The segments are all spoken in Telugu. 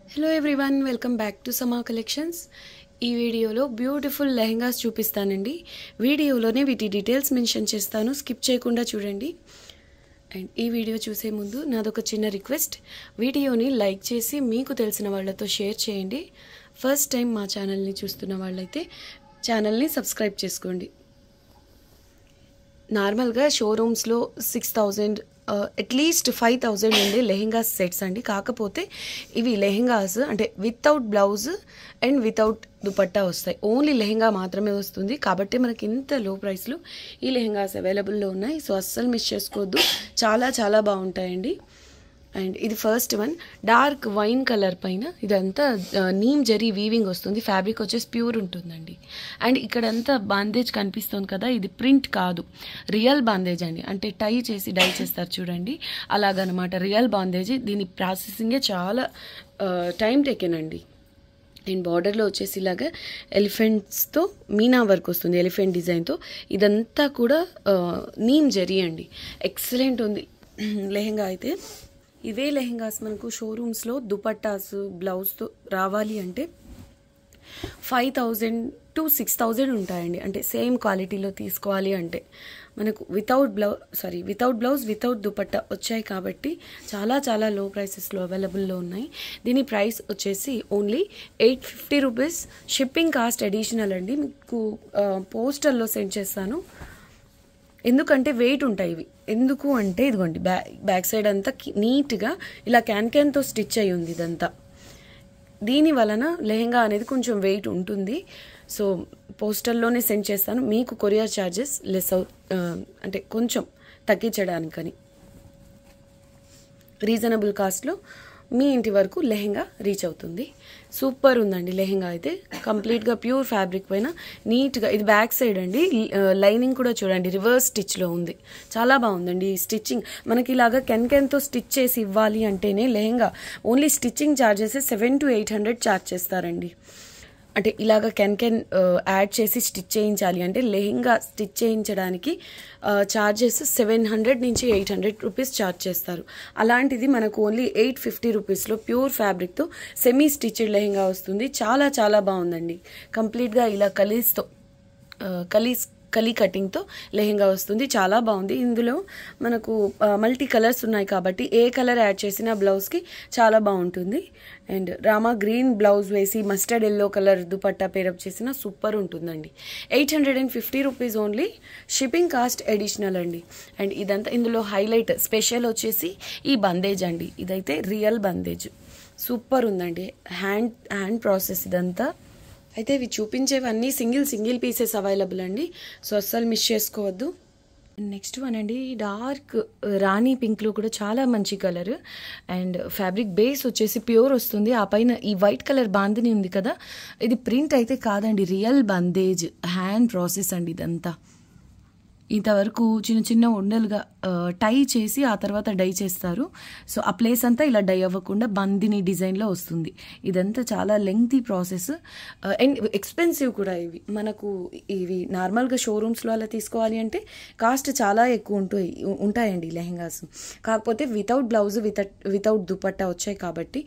Hello everyone, welcome back to Sama Collections. ఈ వీడియోలో బ్యూటిఫుల్ లెహంగాస్ చూపిస్తానండి. వీడియోలోనే వీటి డీటెయిల్స్ మెన్షన్ చేస్తాను, స్కిప్ చేయకుండా చూడండి. అండ్ ఈ వీడియో చూసే ముందు నాదొక చిన్న రిక్వెస్ట్, వీడియోని లైక్ చేసి మీకు తెలిసిన వాళ్ళతో షేర్ చేయండి. ఫస్ట్ టైం మా ఛానల్ని చూస్తున్న వాళ్ళైతే ఛానల్ని సబ్స్క్రైబ్ చేసుకోండి. నార్మల్గా షోరూమ్స్లో 6,000 అట్లీస్ట్ 5,000 ఉండే లెహెంగాస్ సెట్స్ అండి. కాకపోతే ఇవి లెహెంగాస్ అంటే without blouse and without dupatta వస్తాయి. ఓన్లీ లెహెంగా మాత్రమే వస్తుంది. కాబట్టి మనకి ఇంత లో ప్రైస్లో ఈ లెహెంగాస్ అవైలబుల్లో ఉన్నాయి. సో అస్సలు మిస్ చేసుకోవద్దు, చాలా చాలా బాగుంటాయండి. అండ్ ఇది first one, dark wine colour పైన ఇదంతా నీమ్ జరీ వీవింగ్ వస్తుంది. ఫ్యాబ్రిక్ వచ్చేసి ప్యూర్ ఉంటుందండి. అండ్ ఇక్కడంతా బాందేజ్ కనిపిస్తుంది కదా, ఇది ప్రింట్ కాదు, రియల్ బాందేజ్ అండి. అంటే టై చేసి డై చేస్తారు చూడండి, అలాగనమాట రియల్ బాందేజ్. దీని ప్రాసెసింగే చాలా టైం టేకెన్ అండి. అండ్ బార్డర్లో వచ్చేసి ఇలాగా ఎలిఫెంట్స్తో మీనా వర్క్ వస్తుంది, ఎలిఫెంట్ డిజైన్తో. ఇదంతా కూడా నీమ్ జరీ అండి. ఎక్సలెంట్ ఉంది లెహెంగా అయితే. ఇవే లెహెంగాస్ మనకు షోరూమ్స్లో దుపట్టాస్ బ్లౌజ్తో రావాలి అంటే 5,000 to 6,000 ఉంటాయండి. అంటే సేమ్ క్వాలిటీలో తీసుకోవాలి అంటే మనకు వితౌట్ బ్లౌజ్ వితౌట్ దుపట్టా వచ్చాయి. కాబట్టి చాలా చాలా లో ప్రైసెస్లో అవైలబుల్లో ఉన్నాయి. దీని ప్రైస్ వచ్చేసి only 850 rupees. Shipping cost additional అండి. మీకు పోస్టల్లో సెండ్ చేస్తాను. ఎందుకంటే వెయిట్ ఉంటాయి ఇవి. ఎందుకు అంటే ఇదిగోండి బ్యాక్ సైడ్ అంతా నీట్గా ఇలా క్యాన్తో స్టిచ్ అయి ఉంది ఇదంతా. దీని వలన లెహెంగా అనేది కొంచెం వెయిట్ ఉంటుంది. సో పోస్టల్లోనే సెండ్ చేస్తాను. మీకు కొరియర్ ఛార్జెస్ లెస్ అంటే కొంచెం తగ్గించడానికని రీజనబుల్ కాస్ట్లో మీ ఇంటి వరకు లెహెంగా రీచ్ అవుతుంది. సూపర్ ఉందండి లెహెంగా అయితే. కంప్లీట్గా ప్యూర్ ఫ్యాబ్రిక్ పైన నీట్గా, ఇది బ్యాక్ సైడ్ అండి. లైనింగ్ కూడా చూడండి రివర్స్ స్టిచ్లో ఉంది. చాలా బాగుందండి ఈ స్టిచ్చింగ్. మనకి ఇలాగా కెన్తో స్టిచ్ చేసి ఇవ్వాలి అంటేనే lehenga only stitching charges 700 to 800 charge చేస్తారండి. అంటే ఇలాగ కెన్ యాడ్ చేసి స్టిచ్ చేయించాలి అంటే లెహెంగా స్టిచ్ చేయించడానికి ఛార్జెస్ 700 నుంచి 800 రూపీస్ ఛార్జ్ చేస్తారు. అలాంటిది మనకు ఓన్లీ 850 రూపీస్లో ప్యూర్ ఫ్యాబ్రిక్తో సెమీ స్టిచ్డ్ లెహెంగా వస్తుంది. చాలా చాలా బాగుందండి. కంప్లీట్గా ఇలా కలీ కటింగ్తో లెహెంగా వస్తుంది. చాలా బాగుంది. ఇందులో మనకు మల్టీ కలర్స్ ఉన్నాయి కాబట్టి ఏ కలర్ యాడ్ చేసినా బ్లౌజ్కి చాలా బాగుంటుంది. అండ్ రామా గ్రీన్ బ్లౌజ్ వేసి mustard yellow colour dupatta pair up చేసిన సూపర్ ఉంటుందండి. 850 rupees only. Shipping cost additional అండి. అండ్ ఇదంతా ఇందులో హైలైట్ స్పెషల్ వచ్చేసి ఈ బందేజ్ అండి. ఇదైతే రియల్ బందేజ్. సూపర్ ఉందండి. హ్యాండ్ ప్రాసెస్ ఇదంతా. అయితే ఇవి చూపించేవన్నీ సింగిల్ పీసెస్ అవైలబుల్ అండి. సో అస్సలు మిస్ చేసుకోవద్దు. నెక్స్ట్ వన్ అండి, డార్క్ రాణి పింక్లో కూడా చాలా మంచి కలర్. అండ్ ఫ్యాబ్రిక్ బేస్ వచ్చేసి ప్యూర్ వస్తుంది. ఆ పైన ఈ వైట్ కలర్ బాందిని ఉంది కదా, ఇది ప్రింట్ అయితే కాదండి, రియల్ బందేజ్ హ్యాండ్ ప్రాసెస్ అండి ఇదంతా. ఇంతవరకు చిన్న చిన్న ఉండలుగా టై చేసి ఆ తర్వాత డై చేస్తారు. సో ఆ ప్లేస్ అంతా ఇలా డై అవ్వకుండా బందిని డిజైన్లో వస్తుంది. ఇదంతా చాలా లెంగ్తీ ప్రాసెస్ అండ్ ఎక్స్పెన్సివ్ కూడా. ఇవి నార్మల్గా షోరూమ్స్లో అలా తీసుకోవాలి అంటే కాస్ట్ చాలా ఎక్కువ ఉంటాయండి లెహెంగాస్. కాకపోతే వితౌట్ బ్లౌజ్ వితౌట్ దుపట్టా వచ్చాయి కాబట్టి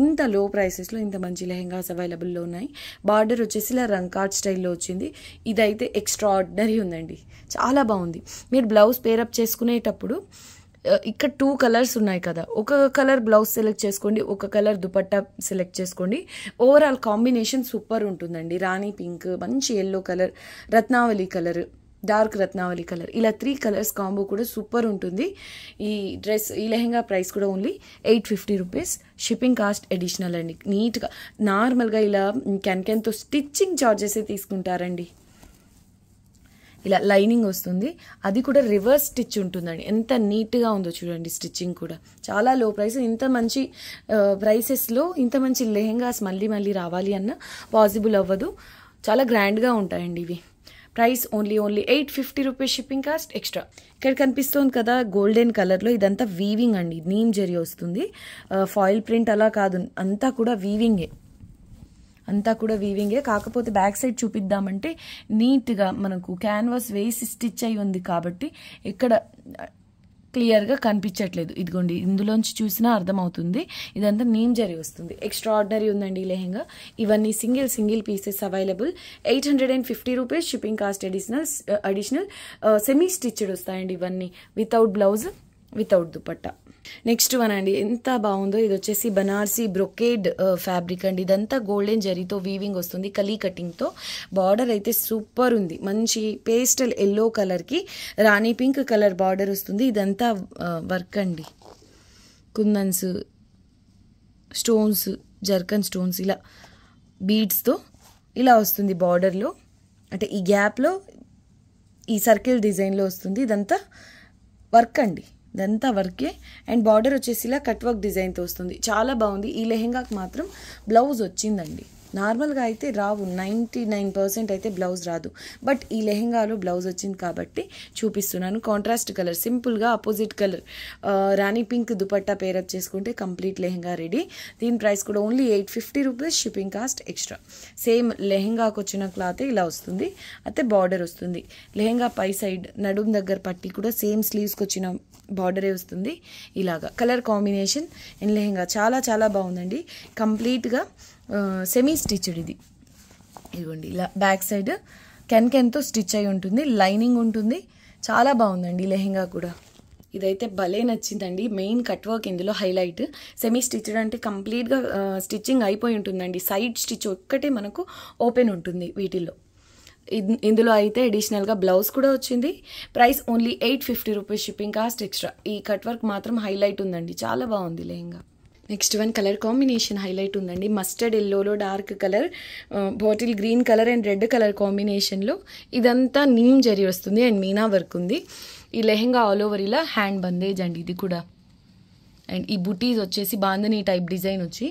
ఇంత లో ప్రైసెస్లో ఇంత మంచి లెహెంగాస్ అవైలబుల్లో ఉన్నాయి. బార్డర్ వచ్చేసి ఇలా రంకాట్ స్టైల్లో వచ్చింది. ఇదైతే ఎక్స్ట్రాడినరీ ఉందండి, చాలా బాగుంది. మీరు బ్లౌజ్ పేరప్ చేసుకునేటప్పుడు ఇక్కడ 2 కలర్స్ ఉన్నాయి కదా, ఒక కలర్ బ్లౌజ్ సెలెక్ట్ చేసుకోండి, ఒక కలర్ దుపట్టా సెలెక్ట్ చేసుకోండి. ఓవరాల్ కాంబినేషన్ సూపర్ ఉంటుందండి. రాణి పింక్, మంచి ఎల్లో కలర్, రత్నావళి కలర్, డార్క్ రత్నావళి కలర్, ఇలా 3 కలర్స్ కాంబో కూడా సూపర్ ఉంటుంది. ఈ లెహెంగా ప్రైస్ కూడా only 850 rupees. Shipping cost additional అండి. నీట్గా నార్మల్గా ఇలా కెన్తో స్టిచ్చింగ్ ఛార్జెస్ తీసుకుంటారండి. ఇలా లైనింగ్ వస్తుంది, అది కూడా రివర్స్ స్టిచ్ ఉంటుందండి. ఎంత నీట్గా ఉందో చూడండి. స్టిచ్చింగ్ కూడా చాలా లో ప్రైస్. ఇంత మంచి ప్రైసెస్లో ఇంత మంచి లెహెంగాస్ మళ్ళీ రావాలి అన్న పాసిబుల్ అవ్వదు. చాలా గ్రాండ్గా ఉంటాయండి ఇవి. Price only 850 rupees. Shipping cost extra. ఇక్కడ కనిపిస్తుంది కదా గోల్డెన్ కలర్లో, ఇదంతా వీవింగ్ అండి. నీమ్ జరీ వస్తుంది, ఫాయిల్ ప్రింట్ అలా కాదు, అంతా కూడా వీవింగే. కాకపోతే బ్యాక్ సైడ్ చూపిద్దామంటే నీట్గా మనకు క్యాన్వాస్ వేసి స్టిచ్ అయి ఉంది కాబట్టి ఇక్కడ క్లియర్గా కనిపించట్లేదు. ఇదిగోండి, ఇందులోంచి చూసినా అర్థమవుతుంది. ఇదంతా నీమ్ జరీ వస్తుంది. ఎక్స్ట్రాడినరీ ఉందండి ఈ లెహెంగా. ఇవన్నీ single pieces available. 850 rupees. Shipping cost additional. Semi stitched వస్తాయండి ఇవన్నీ, without blouse, without dupatta. Next one అండి, ఎంత బాగుందో. ఇది వచ్చేసి బనార్సీ బ్రొకేడ్ ఫ్యాబ్రిక్ అండి. ఇదంతా గోల్డెన్ జరీతో వీవింగ్ వస్తుంది, కలీ కటింగ్తో. బార్డర్ అయితే సూపర్ ఉంది. మంచి పేస్టల్ ఎల్లో కలర్కి రాణి పింక్ కలర్ బార్డర్ వస్తుంది. ఇదంతా వర్క్ అండి. కుందన్స్, స్టోన్స్, జర్కన్ స్టోన్స్, ఇలా బీడ్స్తో ఇలా వస్తుంది బార్డర్లో. అంటే ఈ గ్యాప్లో ఈ సర్కిల్ డిజైన్లో వస్తుంది. ఇదంతా వర్క్ అండి, ఇదంతా వర్కే. అండ్ బార్డర్ వచ్చేసి ఇలా కట్ వర్క్ డిజైన్తో వస్తుంది. చాలా బాగుంది. ఈ లెహెంగాకి మాత్రం బ్లౌజ్ వచ్చిందండి. నార్మల్గా అయితే రావు, 99% అయితే బ్లౌజ్ రాదు. బట్ ఈ లెహెంగాలో బ్లౌజ్ వచ్చింది కాబట్టి చూపిస్తున్నాను. కాంట్రాస్ట్ కలర్, సింపుల్గా అపోజిట్ కలర్ రాణి పింక్ దుపట్టా పేరప్ చేసుకుంటే కంప్లీట్ లెహెంగా రెడీ. దీని ప్రైస్ కూడా only 850 rupees. Shipping cost extra. Same లెహెంగాకు వచ్చిన క్లాత్ ఇలా వస్తుంది, అయితే బార్డర్ వస్తుంది. లెహెంగా పై సైడ్ నడుం దగ్గర పట్టి కూడా సేమ్ స్లీవ్స్కి వచ్చిన బార్డరే వస్తుంది. ఇలాగా కలర్ కాంబినేషన్ అండ్ లెహెంగా చాలా బాగుందండి. కంప్లీట్గా సెమీ స్టిచ్డ్. ఇదిగోండి, ఇలా బ్యాక్ సైడ్ కెన్తో స్టిచ్ అయి ఉంటుంది, లైనింగ్ ఉంటుంది. చాలా బాగుందండి లెహెంగా కూడా. ఇదైతే భలే నచ్చిందండి. మెయిన్ కట్ వర్క్ ఇందులో హైలైట్. సెమీ స్టిచ్డ్ అంటే కంప్లీట్గా స్టిచ్చింగ్ అయిపోయి ఉంటుందండి. సైడ్ స్టిచ్ ఒక్కటే మనకు ఓపెన్ ఉంటుంది వీటిల్లో. ఇందులో అయితే అడిషనల్గా బ్లౌజ్ కూడా వచ్చింది. Price only 850 rupees. Shipping cost extra. ఈ కట్ వర్క్ మాత్రం హైలైట్ ఉందండి, చాలా బాగుంది lehenga. Next one colour combination highlight ఉందండి. మస్టర్డ్ ఎల్లోలో dark colour, bottle green colour and red colour కాంబినేషన్లో ఇదంతా నీమ్ జరీ వస్తుంది అండ్ మీనా వర్క్ ఉంది. ఈ లెహెంగా ఆల్ ఓవర్ ఇలా హ్యాండ్ బందేజ్ అండి ఇది కూడా. అండ్ ఈ బుటీస్ వచ్చేసి బాందని టైప్ డిజైన్ వచ్చి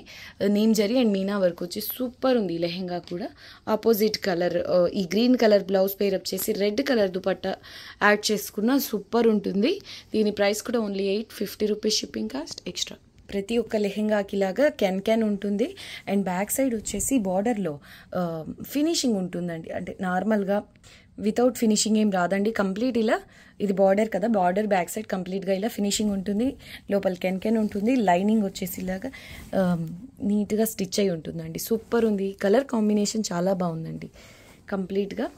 నీమ్ జరీ అండ్ మీనా వర్క్ వచ్చి సూపర్ ఉంది ఈ లెహెంగా కూడా. ఆపోజిట్ కలర్ ఈ గ్రీన్ కలర్ బ్లౌజ్ పేరప్ చేసి రెడ్ కలర్ దుపట్టా యాడ్ చేసుకున్న సూపర్ ఉంటుంది. దీని ప్రైస్ కూడా only 850 rupees. Shipping cost extra. ప్రతి ఒక్క లెహెంగాకి లాగా క్యాన్ ఉంటుంది. అండ్ బ్యాక్ సైడ్ వచ్చేసి బార్డర్లో ఫినిషింగ్ ఉంటుందండి. అంటే నార్మల్గా వితౌట్ ఫినిషింగ్ ఏం రాదండి. కంప్లీట్ ఇలా, ఇది బార్డర్ కదా, బార్డర్ బ్యాక్ సైడ్ కంప్లీట్గా ఇలా ఫినిషింగ్ ఉంటుంది. లోపల కెన్ ఉంటుంది. లైనింగ్ వచ్చేసి ఇలాగా నీట్గా స్టిచ్ అయి ఉంటుందండి. సూపర్ ఉంది. కలర్ కాంబినేషన్ చాలా బాగుందండి. కంప్లీట్గా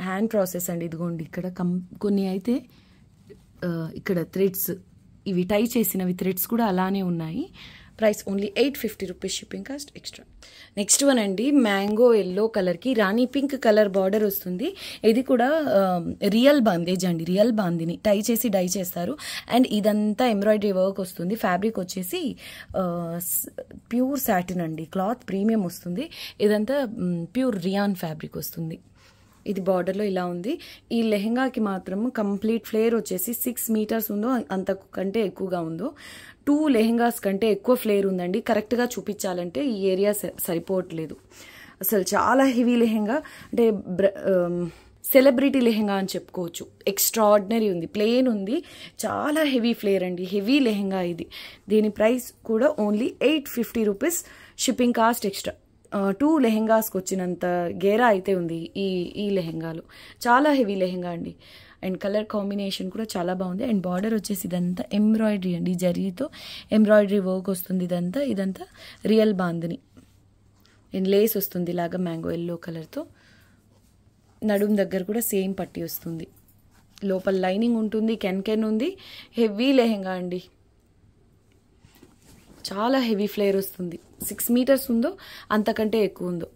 హ్యాండ్ ప్రాసెస్ అండి. ఇదిగోండి, ఇక్కడ కొన్ని అయితే ఇక్కడ థ్రెడ్స్, ఇవి టై చేసినవి థ్రెడ్స్ కూడా అలానే ఉన్నాయి. Price only 850 rupees. Shipping cost extra. Next one అండి, మ్యాంగో ఎల్లో కలర్కి రాణి పింక్ కలర్ బార్డర్ వస్తుంది. ఇది కూడా రియల్ బాందేజ్ అండి. రియల్ బాందిని టై చేసి డై చేస్తారు. అండ్ ఇదంతా ఎంబ్రాయిడరీ వర్క్ వస్తుంది. ఫ్యాబ్రిక్ వచ్చేసి ప్యూర్ సాటిన్ అండి. క్లాత్ ప్రీమియం వస్తుంది. ఇదంతా ప్యూర్ రియాన్ ఫ్యాబ్రిక్ వస్తుంది. ఇది బార్డర్లో ఇలా ఉంది. ఈ లెహెంగాకి మాత్రం కంప్లీట్ ఫ్లేర్ వచ్చేసి 6 మీటర్స్ ఉందో అంతకంటే ఎక్కువగా ఉందో. 2 లెహెంగాస్ కంటే ఎక్కువ ఫ్లేర్ ఉందండి. కరెక్ట్గా చూపించాలంటే ఈ ఏరియా సరిపోవట్లేదు. అసలు చాలా హెవీ లెహెంగా, అంటే సెలబ్రిటీ లెహెంగా అని చెప్పుకోవచ్చు. ఎక్స్ట్రాడినరీ ఉంది. ప్లెయిన్ ఉంది, చాలా హెవీ ఫ్లేర్ అండి. హెవీ లెహెంగా ఇది. దీని ప్రైస్ కూడా only 850 rupees. Shipping cost extra. 2 లెహెంగాస్కి వచ్చినంత గేరా అయితే ఉంది ఈ లెహెంగాలో. చాలా హెవీ లెహెంగా అండి. అండ్ కలర్ కాంబినేషన్ కూడా చాలా బాగుంది. అండ్ బార్డర్ వచ్చేసి ఇదంతా ఎంబ్రాయిడరీ అండి. జరీతో ఎంబ్రాయిడరీ వర్క్ వస్తుంది. ఇదంతా రియల్ బాందిని. అండ్ లేస్ వస్తుంది ఇలాగా మ్యాంగో ఎల్లో కలర్తో. నడుం దగ్గర కూడా సేమ్ పట్టి వస్తుంది. లోపల లైనింగ్ ఉంటుంది, కెన్ ఉంది. హెవీ లెహెంగా అండి, చాలా హెవీ ఫ్లేర్ వస్తుంది. 6 మీటర్స్ ఉందో అంతకంటే ఎక్కువ ఉందో.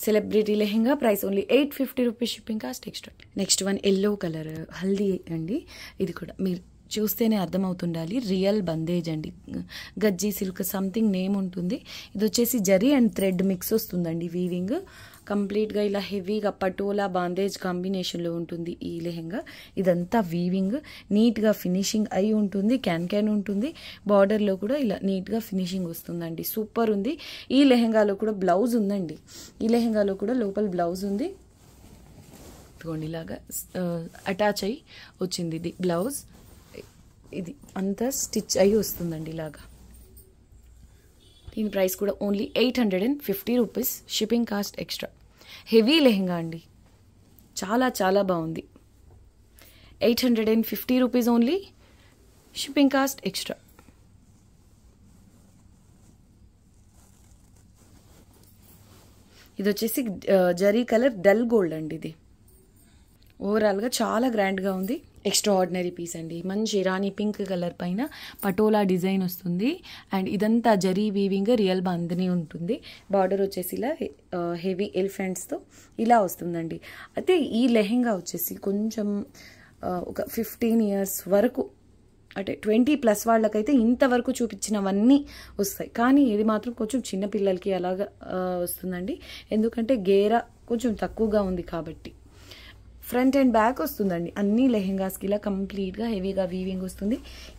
Celebrity lehenga. Price only 850 rupees. Shipping cost extra. Next one yellow colour haldi అండి. ఇది కూడా మీరు చూస్తేనే అర్థమవుతుండాలి. రియల్ బందేజ్ అండి. గజ్జీ సిల్క్ సంథింగ్ నేమ్ ఉంటుంది. ఇది వచ్చేసి జరీ అండ్ థ్రెడ్ మిక్స్ వస్తుందండి వీవింగ్. కంప్లీట్గా ఇలా హెవీగా పటోలా బాందేజ్ కాంబినేషన్లో ఉంటుంది ఈ లెహెంగా. ఇదంతా వీవింగ్, నీట్గా ఫినిషింగ్ అయి ఉంటుంది. క్యాన్ ఉంటుంది. బార్డర్లో కూడా ఇలా నీట్గా ఫినిషింగ్ వస్తుందండి. సూపర్ ఉంది. ఈ లెహెంగాలో కూడా బ్లౌజ్ ఉందండి. ఈ లెహెంగాలో కూడా లోపల బ్లౌజ్ ఉంది. ఇదిగోండి, ఇలాగా అటాచ్ అయ్యి వచ్చింది ఇది బ్లౌజ్. ఇది అంతా స్టిచ్ అయ్యి వస్తుందండి ఇలాగా. దీని ప్రైస్ కూడా only 850 rupees. Shipping cost extra. Heavy lehenga అండి, చాలా బాగుంది. 850 rupees only, shipping cost extra. ఇది వచ్చేసి జరీ కలర్ డల్ గోల్డ్ అండి. ఇది ఓవరాల్గా చాలా గ్రాండ్గా ఉంది. ఎక్స్ట్రా ఆర్డినరీ పీస్ అండి. మంచి రాణి పింక్ కలర్ పైన పటోలా డిజైన్ వస్తుంది. అండ్ ఇదంతా జరీ వీవింగ్ రియల్ బాందని ఉంటుంది. బార్డర్ వచ్చేసి ఇలా హెవీ ఎలిఫెంట్స్తో ఇలా వస్తుందండి. అయితే ఈ లెహెంగా వచ్చేసి కొంచెం ఒక 15 years వరకు, అంటే 20+ వాళ్ళకైతే ఇంతవరకు చూపించినవన్నీ వస్తాయి. కానీ ఇది మాత్రం కొంచెం చిన్నపిల్లలకి అలాగా వస్తుందండి. ఎందుకంటే గేరా కొంచెం తక్కువగా ఉంది కాబట్టి. ఫ్రంట్ అండ్ బ్యాక్ వస్తుందండి అన్ని లెహెంగాస్కి. ఇలా కంప్లీట్గా హెవీగా వీవింగ్ వస్తుంది.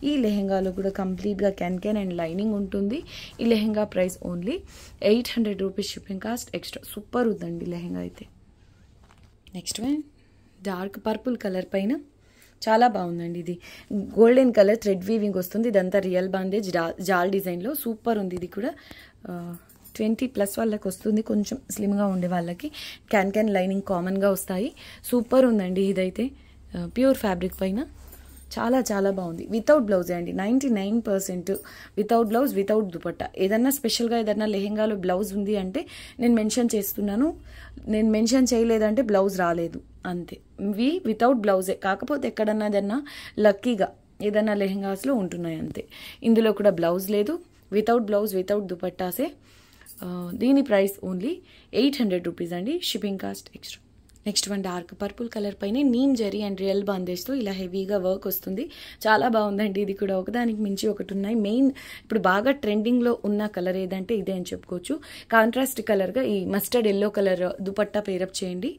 ఈ లెహెంగాలో కూడా కంప్లీట్గా క్యాన్ అండ్ లైనింగ్ ఉంటుంది. ఈ lehenga price only 800 rupees, shipping cost extra. Super ఉందండి లెహెంగా అయితే. Next one dark purple colour పైన చాలా బాగుందండి. ఇది గోల్డెన్ కలర్ థ్రెడ్ వీవింగ్ వస్తుంది. ఇదంతా రియల్ బాందేజ్ జాల్ డిజైన్లో సూపర్ ఉంది. ఇది కూడా 20+ వాళ్ళకి వస్తుంది. కొంచెం స్లిమ్గా ఉండే వాళ్ళకి క్యాన్ లైనింగ్ కామన్గా వస్తాయి. సూపర్ ఉందండి. ఇదైతే ప్యూర్ ఫ్యాబ్రిక్ పైన చాలా చాలా బాగుంది. వితౌట్ బ్లౌజ్ అండి. 99% వితౌట్ బ్లౌజ్, వితౌట్ దుపట్టా. ఏదన్నా స్పెషల్గా ఏదన్నా లెహెంగాలో బ్లౌజ్ ఉంది అంటే నేను మెన్షన్ చేస్తున్నాను. నేను మెన్షన్ చేయలేదంటే బ్లౌజ్ రాలేదు అంతే. వితౌట్ బ్లౌజే. కాకపోతే ఎక్కడన్నా ఏదన్నా లక్కీగా ఏదన్నా లెహెంగాస్లో ఉంటున్నాయి అంతే. ఇందులో కూడా బ్లౌజ్ లేదు. వితౌట్ బ్లౌజ్, వితౌట్ దుపట్టాసే. దీని ప్రైస్ ఓన్లీ 800 రూపీస్ అండి, shipping cost extra. Next one dark purple colour పైన నీమ్ జరీ అండ్ రియల్ బాందేజ్తో ఇలా హెవీగా వర్క్ వస్తుంది. చాలా బాగుందండి. ఇది కూడా ఒకదానికి మించి ఒకటి ఉన్నాయి. మెయిన్ ఇప్పుడు బాగా ట్రెండింగ్లో ఉన్న కలర్ ఏదంటే ఇదే అని చెప్పుకోవచ్చు. కాంట్రాస్ట్ కలర్గా ఈ mustard yellow colour dupatta pair up చేయండి.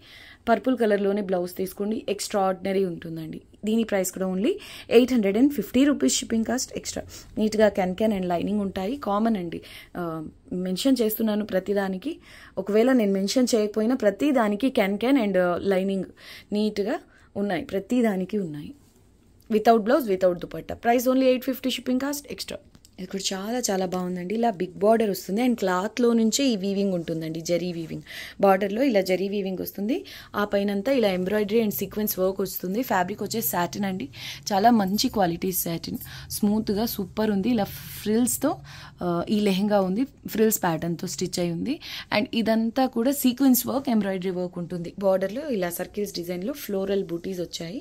పర్పుల్ కలర్లోనే బ్లౌజ్ తీసుకోండి. ఎక్స్ట్రా ఆర్డినరీ ఉంటుందండి. దీని ప్రైస్ కూడా only 850 rupees, shipping cost extra. నీట్గా క్యాన్ అండ్ లైనింగ్ ఉంటాయి. కామన్ అండి. మెన్షన్ చేస్తున్నాను ప్రతిదానికి. ఒకవేళ నేను మెన్షన్ చేయకపోయినా ప్రతిదానికి క్యాన్ అండ్ లైనింగ్ నీట్గా ఉన్నాయి. ప్రతిదానికి ఉన్నాయి. Without blouse, without dupatta. Price only 850, shipping cost extra. ఇది కూడా చాలా చాలా బాగుందండి. ఇలా బిగ్ బార్డర్ వస్తుంది అండ్ క్లాత్లో నుంచే ఈ వీవింగ్ ఉంటుందండి. జరీ వీవింగ్ బార్డర్లో ఇలా జరీ వీవింగ్ వస్తుంది. ఆ పైనంతా ఇలా ఎంబ్రాయిడరీ అండ్ సీక్వెన్స్ వర్క్ వస్తుంది. ఫ్యాబ్రిక్ వచ్చేసి సాటిన్ అండి. చాలా మంచి క్వాలిటీ సాటిన్. స్మూత్గా సూపర్ ఉంది. ఇలా ఫ్రిల్స్తో ఈ లెహెంగా ఉంది. ఫ్రిల్స్ ప్యాటర్న్తో స్టిచ్ అయి ఉంది. అండ్ ఇదంతా కూడా సీక్వెన్స్ వర్క్, ఎంబ్రాయిడరీ వర్క్ ఉంటుంది. బార్డర్లో ఇలా సర్కిల్స్ డిజైన్లో ఫ్లోరల్ బూటీస్ వచ్చాయి.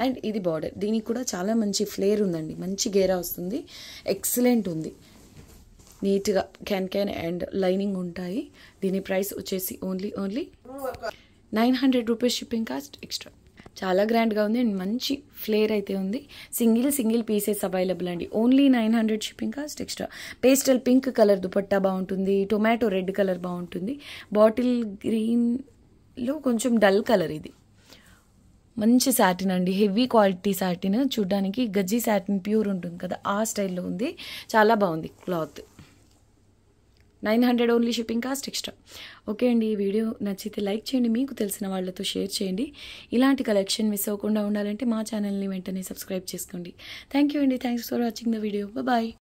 అండ్ ఇది బార్డర్. దీనికి కూడా చాలా మంచి ఫ్లేర్ ఉందండి. మంచి గేరా వస్తుంది. ఎక్సలెంట్ ఉంది. నీట్గా క్యాన్ అండ్ లైనింగ్ ఉంటాయి. దీని ప్రైస్ వచ్చేసి only 900 rupees, shipping cost extra. చాలా గ్రాండ్గా ఉంది అండ్ మంచి ఫ్లేర్ అయితే ఉంది. సింగిల్ పీసెస్ అవైలబుల్ అండి. Only 900, shipping cost extra. Pastel pink colour dupatta బాగుంటుంది. టొమాటో రెడ్ కలర్ బాగుంటుంది. బాటిల్ గ్రీన్లో కొంచెం డల్ కలర్. ఇది మంచి సాటిన్ అండి. Heavy quality satin. చూడ్డానికి గజ్జి సాటిన్ ప్యూర్ ఉంటుంది కదా, ఆ స్టైల్లో ఉంది. చాలా బాగుంది cloth. 900 only, shipping cost extra. Okay అండి. ఈ వీడియో నచ్చితే లైక్ చేయండి. మీకు తెలిసిన వాళ్ళతో షేర్ చేయండి. ఇలాంటి కలెక్షన్ మిస్ అవ్వకుండా ఉండాలంటే మా ఛానల్ని వెంటనే సబ్స్క్రైబ్ చేసుకోండి. థ్యాంక్ యూ అండి. Thanks for watching the video. Bye.